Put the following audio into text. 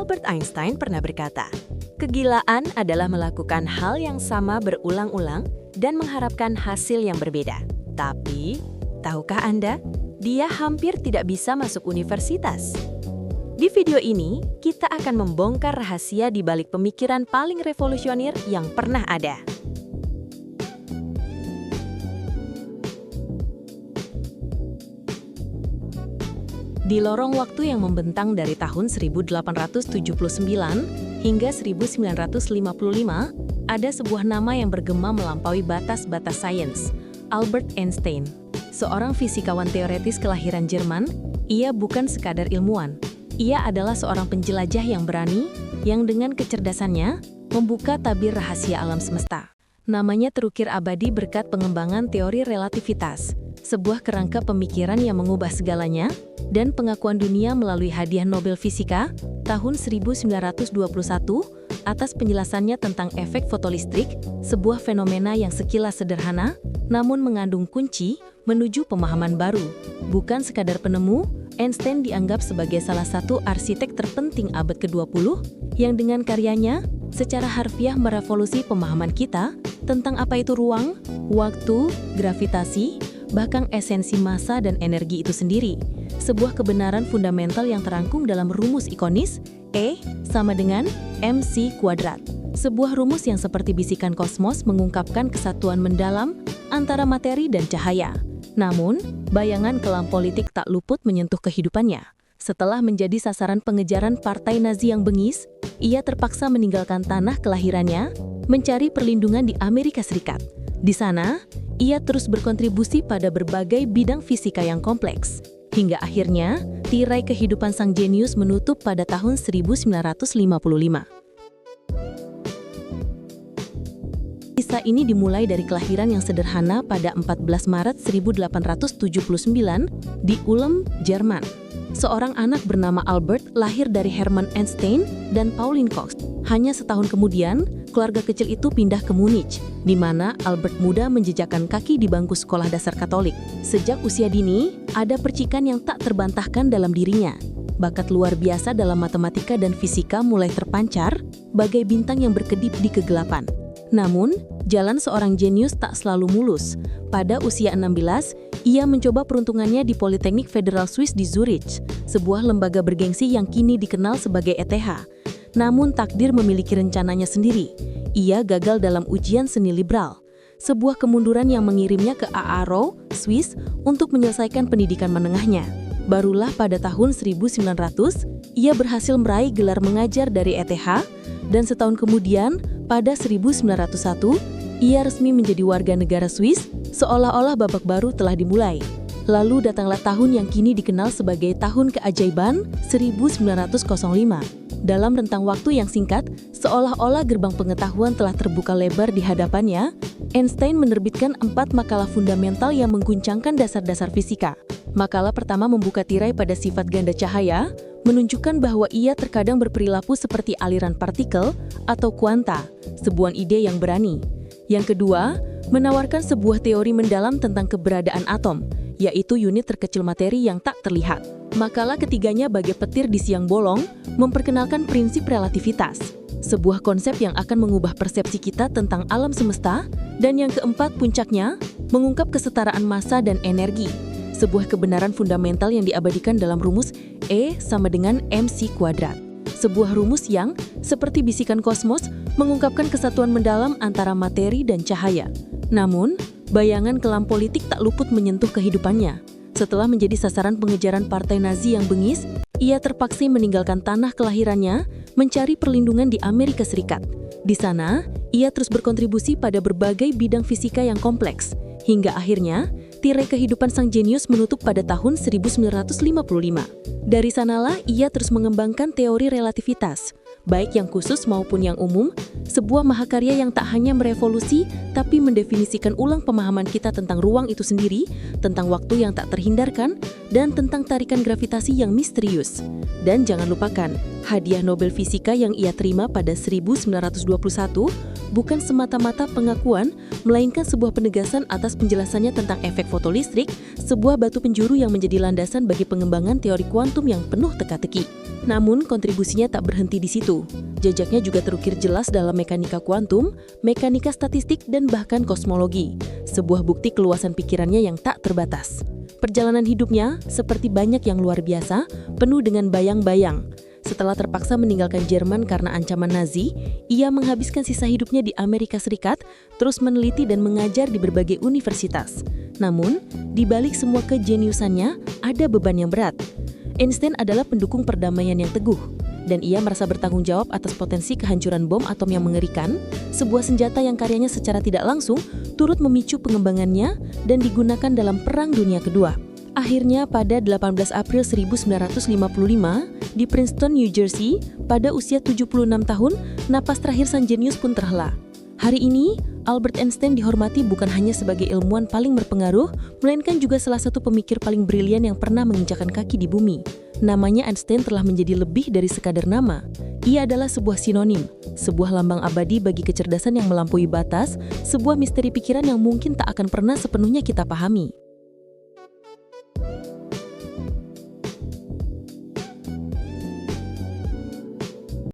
Albert Einstein pernah berkata, kegilaan adalah melakukan hal yang sama berulang-ulang dan mengharapkan hasil yang berbeda. Tapi, tahukah Anda, dia hampir tidak bisa masuk universitas. Di video ini, kita akan membongkar rahasia di balik pemikiran paling revolusioner yang pernah ada. Di lorong waktu yang membentang dari tahun 1879 hingga 1955, ada sebuah nama yang bergema melampaui batas-batas sains, Albert Einstein. Seorang fisikawan teoretis kelahiran Jerman, ia bukan sekadar ilmuwan. Ia adalah seorang penjelajah yang berani, yang dengan kecerdasannya membuka tabir rahasia alam semesta. Namanya terukir abadi berkat pengembangan teori relativitas, sebuah kerangka pemikiran yang mengubah segalanya, dan pengakuan dunia melalui hadiah Nobel Fisika tahun 1921 atas penjelasannya tentang efek fotolistrik, sebuah fenomena yang sekilas sederhana, namun mengandung kunci menuju pemahaman baru. Bukan sekadar penemu, Einstein dianggap sebagai salah satu arsitek terpenting abad ke-20 yang dengan karyanya secara harfiah merevolusi pemahaman kita tentang apa itu ruang, waktu, gravitasi, bahkan esensi massa dan energi itu sendiri. Sebuah kebenaran fundamental yang terangkum dalam rumus ikonis E sama dengan mc². Sebuah rumus yang seperti bisikan kosmos mengungkapkan kesatuan mendalam antara materi dan cahaya. Namun, bayangan kelam politik tak luput menyentuh kehidupannya. Setelah menjadi sasaran pengejaran partai Nazi yang bengis, ia terpaksa meninggalkan tanah kelahirannya, mencari perlindungan di Amerika Serikat. Di sana, ia terus berkontribusi pada berbagai bidang fisika yang kompleks. Hingga akhirnya, tirai kehidupan sang jenius menutup pada tahun 1955. Kisah ini dimulai dari kelahiran yang sederhana pada 14 Maret 1879 di Ulm, Jerman. Seorang anak bernama Albert lahir dari Hermann Einstein dan Pauline Koch. Hanya setahun kemudian, keluarga kecil itu pindah ke Munich, di mana Albert muda menjejakkan kaki di bangku sekolah dasar Katolik. Sejak usia dini, ada percikan yang tak terbantahkan dalam dirinya. Bakat luar biasa dalam matematika dan fisika mulai terpancar, bagai bintang yang berkedip di kegelapan. Namun, jalan seorang jenius tak selalu mulus. Pada usia 16, ia mencoba peruntungannya di Politeknik Federal Swiss di Zurich, sebuah lembaga bergengsi yang kini dikenal sebagai ETH. Namun takdir memiliki rencananya sendiri. Ia gagal dalam ujian seni liberal, sebuah kemunduran yang mengirimnya ke Aarau, Swiss, untuk menyelesaikan pendidikan menengahnya. Barulah pada tahun 1900, ia berhasil meraih gelar mengajar dari ETH, dan setahun kemudian, pada 1901, ia resmi menjadi warga negara Swiss, seolah-olah babak baru telah dimulai. Lalu datanglah tahun yang kini dikenal sebagai Tahun Keajaiban 1905. Dalam rentang waktu yang singkat, seolah-olah gerbang pengetahuan telah terbuka lebar di hadapannya, Einstein menerbitkan 4 makalah fundamental yang mengguncangkan dasar-dasar fisika. Makalah pertama membuka tirai pada sifat ganda cahaya, menunjukkan bahwa ia terkadang berperilaku seperti aliran partikel atau kuanta, sebuah ide yang berani. Yang kedua, menawarkan sebuah teori mendalam tentang keberadaan atom, yaitu unit terkecil materi yang tak terlihat. Makalah ketiganya bagai petir di siang bolong, memperkenalkan prinsip relativitas, sebuah konsep yang akan mengubah persepsi kita tentang alam semesta, dan yang keempat puncaknya, mengungkap kesetaraan massa dan energi, sebuah kebenaran fundamental yang diabadikan dalam rumus E sama dengan mc². Sebuah rumus yang, seperti bisikan kosmos, mengungkapkan kesatuan mendalam antara materi dan cahaya. Namun, bayangan kelam politik tak luput menyentuh kehidupannya. Setelah menjadi sasaran pengejaran partai Nazi yang bengis, ia terpaksa meninggalkan tanah kelahirannya, mencari perlindungan di Amerika Serikat. Di sana, ia terus berkontribusi pada berbagai bidang fisika yang kompleks, hingga akhirnya, tirai kehidupan sang jenius menutup pada tahun 1955. Dari sanalah ia terus mengembangkan teori relativitas, baik yang khusus maupun yang umum, sebuah mahakarya yang tak hanya merevolusi, tapi mendefinisikan ulang pemahaman kita tentang ruang itu sendiri, tentang waktu yang tak terhindarkan, dan tentang tarikan gravitasi yang misterius. Dan jangan lupakan, hadiah Nobel Fisika yang ia terima pada 1921 bukan semata-mata pengakuan, melainkan sebuah penegasan atas penjelasannya tentang efek fotolistrik, sebuah batu penjuru yang menjadi landasan bagi pengembangan teori kuantum yang penuh teka-teki. Namun, kontribusinya tak berhenti di situ. Jejaknya juga terukir jelas dalam mekanika kuantum, mekanika statistik, dan bahkan kosmologi. Sebuah bukti keluasan pikirannya yang tak terbatas. Perjalanan hidupnya, seperti banyak yang luar biasa, penuh dengan bayang-bayang. Setelah terpaksa meninggalkan Jerman karena ancaman Nazi, ia menghabiskan sisa hidupnya di Amerika Serikat, terus meneliti dan mengajar di berbagai universitas. Namun, di balik semua kejeniusannya, ada beban yang berat. Einstein adalah pendukung perdamaian yang teguh, dan ia merasa bertanggung jawab atas potensi kehancuran bom atom yang mengerikan, sebuah senjata yang karyanya secara tidak langsung turut memicu pengembangannya dan digunakan dalam Perang Dunia Kedua. Akhirnya pada 18 April 1955, di Princeton, New Jersey, pada usia 76 tahun, napas terakhir sang jenius pun terhela. Hari ini, Albert Einstein dihormati bukan hanya sebagai ilmuwan paling berpengaruh, melainkan juga salah satu pemikir paling brilian yang pernah menginjakan kaki di bumi. Namanya Einstein telah menjadi lebih dari sekadar nama. Ia adalah sebuah sinonim, sebuah lambang abadi bagi kecerdasan yang melampaui batas, sebuah misteri pikiran yang mungkin tak akan pernah sepenuhnya kita pahami.